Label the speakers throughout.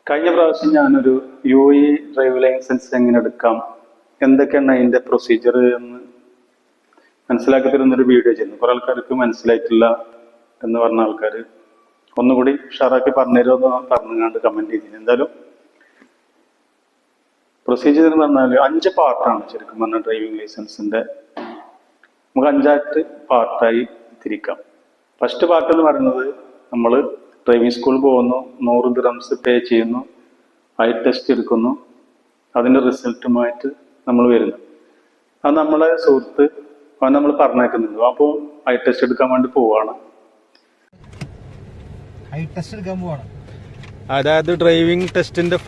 Speaker 1: കഴിഞ്ഞ പ്രാവശ്യം ഞാനൊരു UAE ഡ്രൈവ് ലൈസൻസ് എങ്ങനെ എടുക്കാം, എന്തൊക്കെയാണ് അതിന്റെ പ്രൊസീജിയർ എന്ന് മനസ്സിലാക്കി തരുന്നൊരു വീഡിയോ ചെയ്യുന്നു. കുറെ ആൾക്കാർക്ക് മനസ്സിലായിട്ടില്ല എന്ന് പറഞ്ഞ ആൾക്കാർ ഒന്നുകൂടി ഉഷാറാക്കി പറഞ്ഞുതരുമെന്ന് പറഞ്ഞുകൊണ്ട് കമന്റ് ചെയ്തിരുന്നു. എന്തായാലും പ്രൊസീജിയർ എന്ന് പറഞ്ഞാൽ 5 പാർട്ടാണ് ശരിക്കും പറഞ്ഞാൽ ഡ്രൈവിംഗ് ലൈസൻസിന്റെ. നമുക്ക് 5 പാർട്ടായി തിരിക്കാം. ഫസ്റ്റ് പാർട്ട് എന്ന് പറയുന്നത് നമ്മൾ ഡ്രൈവിംഗ് സ്കൂളിൽ പോകുന്നു, 100 ദിർഹംസ് പേ ചെയ്യുന്നു, ഐ ടെസ്റ്റ് എടുക്കുന്നു, അതിൻ്റെ റിസൾട്ടുമായിട്ട് നമ്മൾ വരുന്നു. അത് നമ്മളെ സുഹൃത്ത് അവൻ നമ്മൾ പറഞ്ഞേക്കുന്നുണ്ട്. അപ്പോൾ ഐ ടെസ്റ്റ് എടുക്കാൻ വേണ്ടി പോവാണ്.
Speaker 2: അതായത് ഡ്രൈവിംഗ് ടെസ്റ്റിന്റെ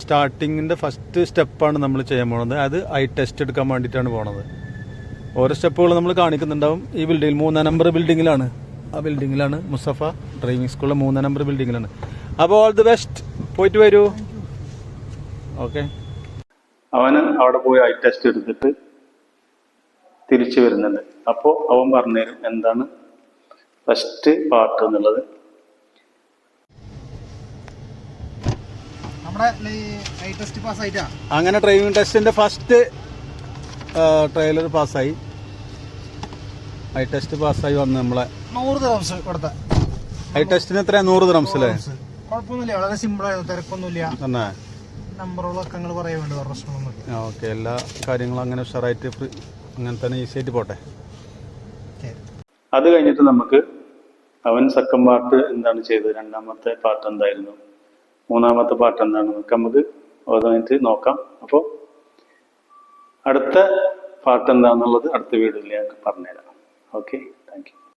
Speaker 2: സ്റ്റാർട്ടിങ്ങിന്റെ ഫസ്റ്റ് സ്റ്റെപ്പാണ് നമ്മൾ ചെയ്യാൻ പോണത്. അത് ഐ ടെസ്റ്റ് എടുക്കാൻ വേണ്ടിയിട്ടാണ് പോണത്. ഓരോ സ്റ്റെപ്പുകൾ നമ്മൾ കാണിക്കുന്നുണ്ടാവും. ഈ ബിൽഡിംഗ് 3-ാം നമ്പർ ബിൽഡിങ്ങിലാണ്. ആ ബിൽഡിങ്ങിലാണ് മുസഫ ഡ്രൈവിംഗ് സ്കൂളിലെ 3-ാം നമ്പർ ബിൽഡിങ്ങിലാണ്. അപ്പോൾ ഓൾ ദി ബെസ്റ്റ്, പോയിട്ട് വരൂ. ഓക്കെ.
Speaker 1: അവന് അവിടെ പോയി ഐ ടെസ്റ്റ് എടുത്തിട്ട് തിരിച്ചു വരുന്നുണ്ട്. അപ്പോൾ അവൻ പറഞ്ഞുതരും എന്താണ് ഫസ്റ്റ് പാർട്ട് എന്നുള്ളത്.
Speaker 2: അങ്ങനെ ഡ്രൈവിംഗ് ടെസ്റ്റിന്റെ ഫസ്റ്റ് ട്രയലർ പാസ്സായി, ഐ ടെസ്റ്റ് പാസ്സായി വന്ന് നമ്മളെ
Speaker 3: 100 ദിർഹംസ് കൊടുത്ത
Speaker 2: ഐ ടെസ്റ്റിന് എത്ര 100 ദിർഹംസ് അല്ലേ?
Speaker 3: കുഴപ്പമൊന്നുമില്ല, വളരെ സിമ്പിൾ ആയിരുന്നു, തിരക്കൊന്നുമില്ല. നമ്പറുകളൊക്കെ നിങ്ങൾ പറയാൻ വേണ്ടി പ്രശ്നമൊന്നുമില്ല.
Speaker 2: ഓക്കെ, എല്ലാ കാര്യങ്ങളും അങ്ങനെ ഉഷാറായിട്ട് അങ്ങനെ തന്നെ ഈസി ആയിട്ട് പോട്ടെ.
Speaker 1: അത് കഴിഞ്ഞിട്ട് നമുക്ക് അവൻ സെക്കൻഡ് പാർട്ട് എന്താണ് ചെയ്തത്, 2ാമത്തെ പാർട്ട് എന്തായിരുന്നു, 3ാമത്തെ പാർട്ട് എന്താണെന്നൊക്കെ നമുക്ക് ഓരോന്നായിട്ട് നോക്കാം. അപ്പോൾ അടുത്ത പാർട്ട് എന്താണെന്നുള്ളത് അടുത്ത വീഡിയോയിൽ ഞാൻ പറഞ്ഞുതരാം. Okay, thank you.